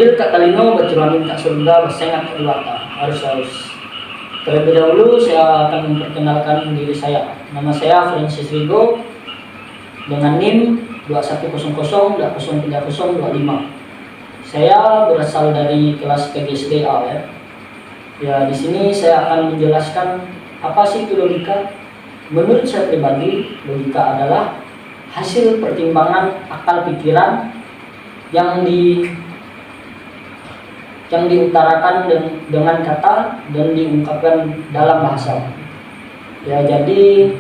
Ambil Kak Kalino, berculamin Kak surga, bersengat Iwata. Harus. Terlebih dahulu saya akan memperkenalkan diri saya. Nama saya Francis Rigo dengan NIM 2100.03025. Saya berasal dari kelas PGSDA ya. Ya, di sini saya akan menjelaskan apa sih itu logika. Menurut saya pribadi, logika adalah hasil pertimbangan akal pikiran yang diutarakan dengan kata dan diungkapkan dalam bahasa. Ya, jadi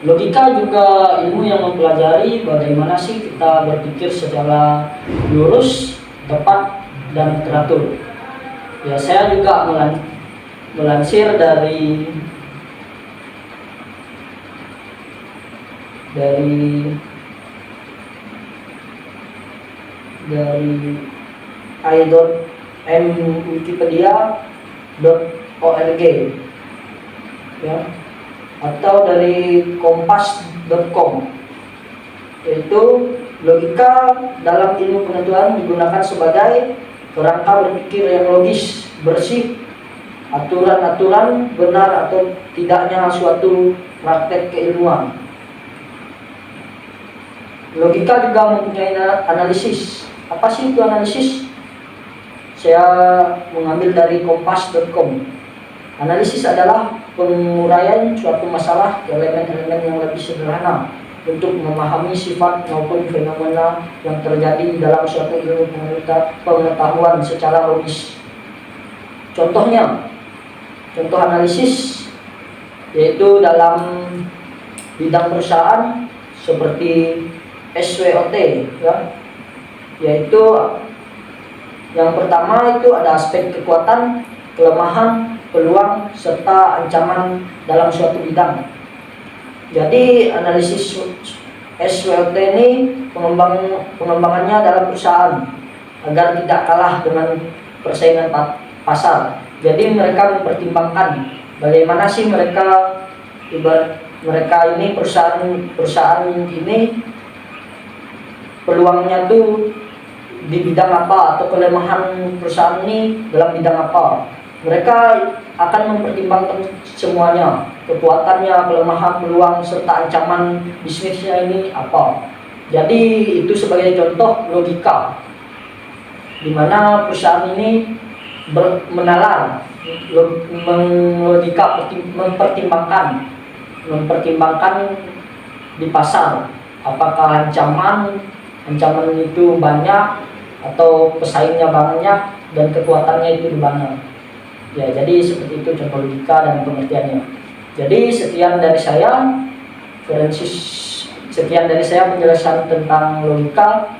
logika juga ilmu yang mempelajari bagaimana sih kita berpikir secara lurus, tepat, dan teratur. Ya, saya juga melansir dari i.mwikipedia.org ya, atau dari kompas.com, yaitu logika dalam ilmu pengetahuan digunakan sebagai kerangka berpikir yang logis, bersih, aturan-aturan benar atau tidaknya suatu praktek keilmuan. Logika juga mempunyai analisis. Apa sih itu analisis? Saya mengambil dari kompas.com. Analisis adalah penguraian suatu masalah ke elemen-elemen yang lebih sederhana untuk memahami sifat maupun fenomena yang terjadi dalam suatu ilmu pengetahuan secara logis. Contoh analisis yaitu dalam bidang perusahaan seperti SWOT ya, yaitu yang pertama itu ada aspek kekuatan, kelemahan, peluang, serta ancaman dalam suatu bidang. Jadi analisis SWOT ini pengembangannya dalam perusahaan agar tidak kalah dengan persaingan pasar. Jadi mereka mempertimbangkan bagaimana sih mereka ini perusahaan ini peluangnya tuh di bidang apa, atau kelemahan perusahaan ini dalam bidang apa. Mereka akan mempertimbangkan semuanya, kekuatannya, kelemahan, peluang, serta ancaman bisnisnya ini apa. Jadi itu sebagai contoh logika, di mana perusahaan ini mempertimbangkan di pasar, apakah ancaman itu banyak atau pesaingnya banyak dan kekuatannya itu banyak. Ya, jadi seperti itu contoh logika dan pengertiannya. Jadi sekian dari saya penjelasan tentang logika.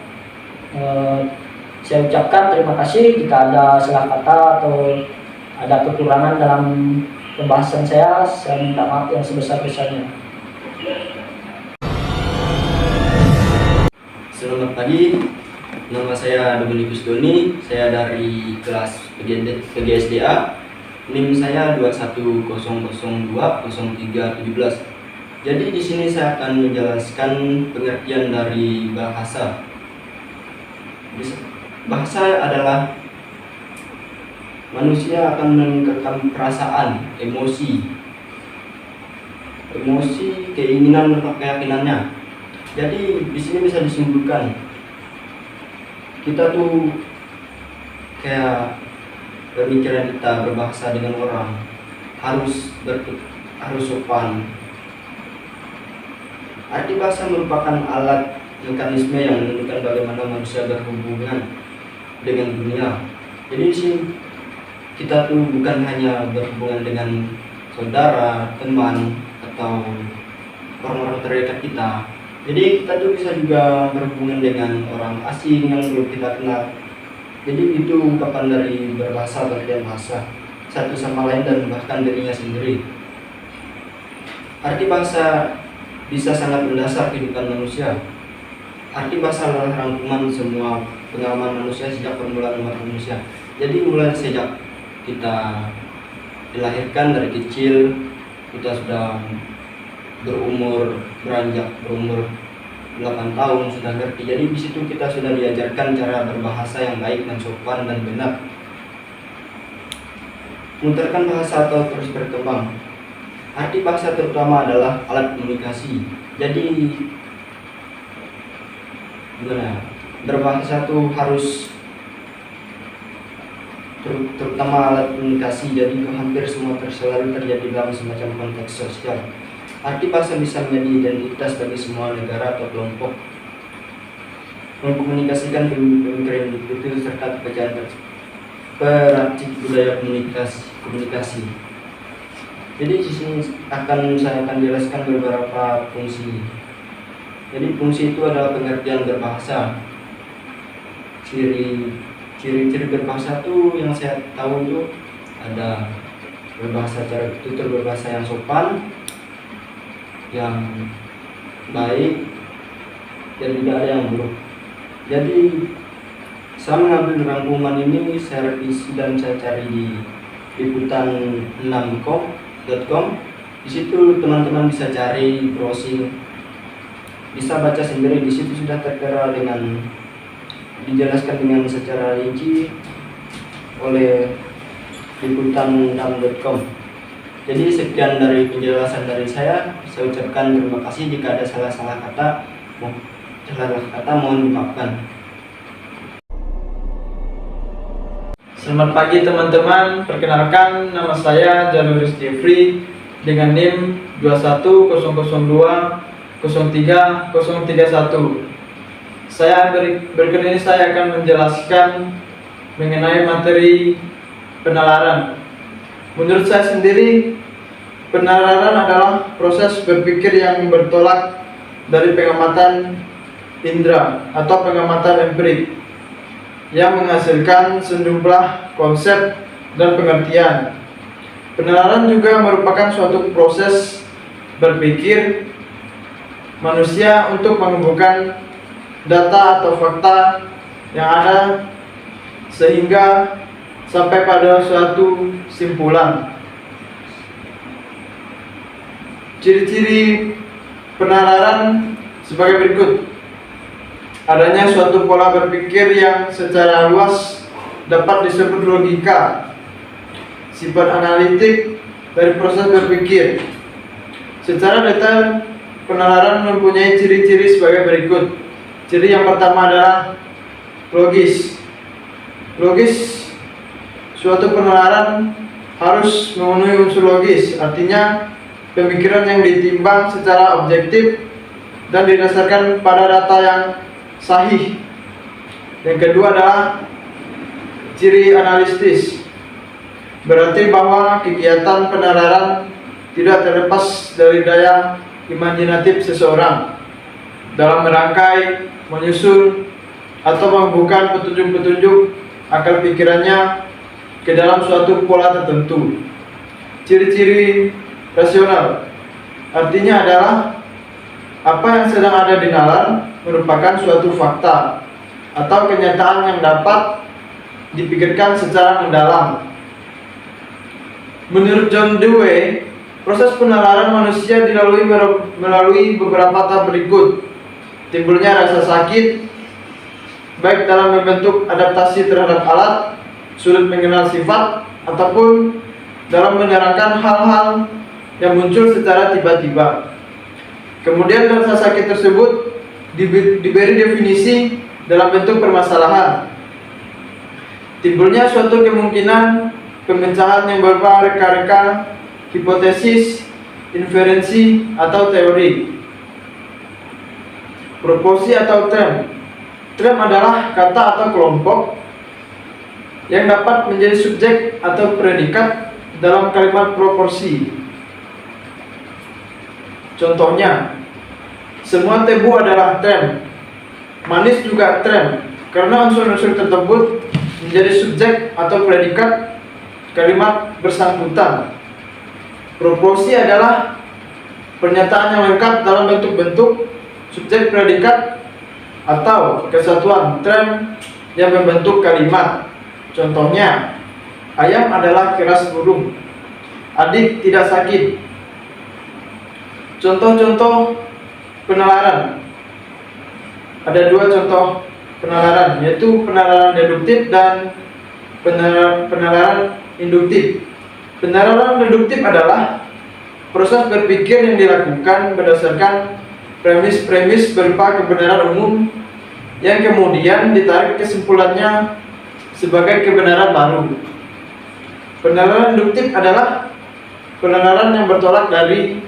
Saya ucapkan terima kasih. Jika ada salah kata atau ada kekurangan dalam pembahasan saya minta maaf yang sebesar-besarnya. Selamat pagi, nama saya Dominikus Doni, saya dari kelas PGSDA, NIM saya 2100200317. Jadi di sini saya akan menjelaskan pengertian dari bahasa. Bahasa adalah manusia akan mengekalkan perasaan, emosi, keinginan atau keyakinannya. Jadi di sini bisa disimpulkan kita tuh kayak pemikiran kita berbahasa dengan orang harus sopan. Arti bahasa merupakan alat mekanisme yang menentukan bagaimana manusia berhubungan dengan dunia. Jadi di sini kita tuh bukan hanya berhubungan dengan saudara, teman, atau orang-orang terdekat kita. Jadi kita tuh bisa juga berhubungan dengan orang asing yang belum kita kenal. Jadi itu ungkapan dari berbahasa, pengertian bahasa satu sama lain dan bahkan dirinya sendiri. Arti bahasa bisa sangat mendasar kehidupan manusia. Arti bahasa adalah rangkuman semua pengalaman manusia sejak permulaan umat manusia. Jadi mulai sejak kita dilahirkan dari kecil, kita sudah beranjak berumur 8 tahun sudah ngerti. Jadi di situ kita sudah diajarkan cara berbahasa yang baik dan sopan dan benar. Memutarkan bahasa atau terus berkembang. Arti bahasa terutama adalah alat komunikasi. Jadi gimana? Berbahasa itu harus terutama alat komunikasi. Jadi hampir semua selalu terjadi dalam semacam konteks sosial. Arti bahasa bisa menjadi identitas bagi semua negara atau kelompok. Mengkomunikasikan pemikiran individu serta pekerjaan peracik budaya komunikasi. Jadi di sini saya akan jelaskan beberapa fungsi. Jadi fungsi itu adalah pengertian berbahasa. Ciri-ciri berbahasa itu yang saya tahu itu ada berbahasa secara tutur, berbahasa yang sopan, yang baik, dan tidak ada yang buruk. Jadi saya mengambil rangkuman ini, saya revisi dan saya cari di liputan6.com. Di situ teman-teman bisa cari, browsing, bisa baca sendiri. Di situ sudah tertera dengan dijelaskan dengan secara rinci oleh liputan6.com. Jadi sekian dari penjelasan dari saya ucapkan terima kasih. Jika ada salah kata mohon dimaafkan. Selamat pagi teman-teman, perkenalkan nama saya Januris Jeffrey dengan NIM 210020331. Berikut ini saya akan menjelaskan mengenai materi penalaran. Menurut saya sendiri, penalaran adalah proses berpikir yang bertolak dari pengamatan indera atau pengamatan empirik yang menghasilkan sejumlah konsep dan pengertian. Penalaran juga merupakan suatu proses berpikir manusia untuk mengumpulkan data atau fakta yang ada sehingga sampai pada suatu simpulan. Ciri-ciri penalaran sebagai berikut. Adanya suatu pola berpikir yang secara luas dapat disebut logika. Sifat analitik dari proses berpikir. Secara detail, penalaran mempunyai ciri-ciri sebagai berikut. Ciri yang pertama adalah logis. Logis, suatu penalaran harus memenuhi unsur logis, artinya pemikiran yang ditimbang secara objektif dan didasarkan pada data yang sahih. Yang kedua adalah ciri analitis, berarti bahwa kegiatan penalaran tidak terlepas dari daya imajinatif seseorang dalam merangkai, menyusun, atau membuka petunjuk-petunjuk akal pikirannya ke dalam suatu pola tertentu. Ciri-ciri rasional artinya adalah apa yang sedang ada di nalar merupakan suatu fakta atau kenyataan yang dapat dipikirkan secara mendalam. Menurut John Dewey, proses penalaran manusia dilalui melalui beberapa tahap berikut. Timbulnya rasa sakit, baik dalam membentuk adaptasi terhadap alat, sulit mengenal sifat, ataupun dalam menerangkan hal-hal yang muncul secara tiba-tiba. Kemudian rasa sakit tersebut diberi definisi dalam bentuk permasalahan. Timbulnya suatu kemungkinan pemecahan yang berupa reka-reka, hipotesis, inferensi, atau teori. Proporsi atau term. Term adalah kata atau kelompok yang dapat menjadi subjek atau predikat dalam kalimat proporsi. Contohnya, semua tebu adalah term. Manis juga term, karena unsur-unsur tersebut menjadi subjek atau predikat kalimat bersangkutan. Proporsi adalah pernyataan yang lengkap dalam bentuk-bentuk subjek predikat atau kesatuan term yang membentuk kalimat. Contohnya, ayam adalah keras burung, adik tidak sakit. Contoh-contoh penalaran. ada dua contoh penalaran, yaitu penalaran deduktif dan penalaran induktif. Penalaran deduktif adalah proses berpikir yang dilakukan berdasarkan premis-premis berupa kebenaran umum yang kemudian ditarik kesimpulannya sebagai kebenaran baru. Penalaran induktif adalah penalaran yang bertolak dari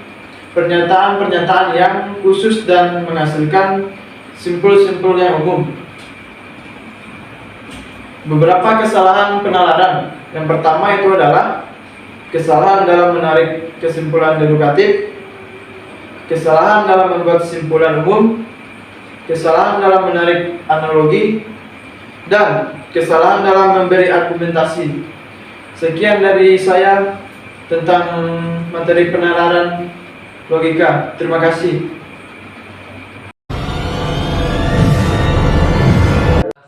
pernyataan-pernyataan yang khusus dan menghasilkan simpul-simpul yang umum. Beberapa kesalahan penalaran. Yang pertama itu adalah kesalahan dalam menarik kesimpulan dedukatif, kesalahan dalam membuat kesimpulan umum, kesalahan dalam menarik analogi, dan kesalahan dalam memberi argumentasi. Sekian dari saya tentang materi penalaran logika. Terima kasih.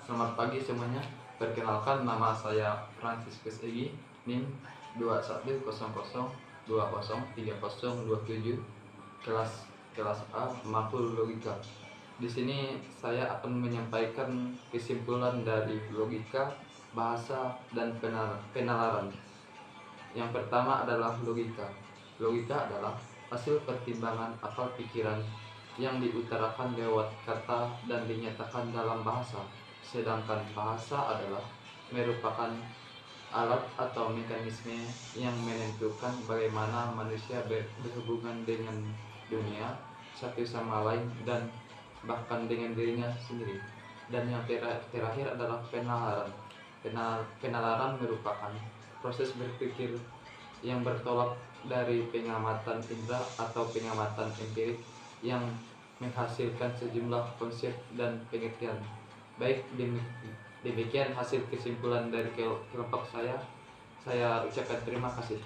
Selamat pagi semuanya. Perkenalkan, nama saya Franciscus Egi, NIM 210020303027, kelas A Makul Logika. Di sini saya akan menyampaikan kesimpulan dari logika, bahasa, dan penalaran. Yang pertama adalah logika. Logika adalah hasil pertimbangan akal pikiran yang diutarakan lewat kata dan dinyatakan dalam bahasa. Sedangkan bahasa adalah merupakan alat atau mekanisme yang menentukan bagaimana manusia berhubungan dengan dunia, satu sama lain, dan bahkan dengan dirinya sendiri. Dan yang terakhir adalah penalaran. Penalaran merupakan proses berpikir yang bertolak dari pengamatan indera atau pengamatan empirik yang menghasilkan sejumlah konsep dan pengertian. Baik, demikian hasil kesimpulan dari kelompok saya. Saya ucapkan terima kasih.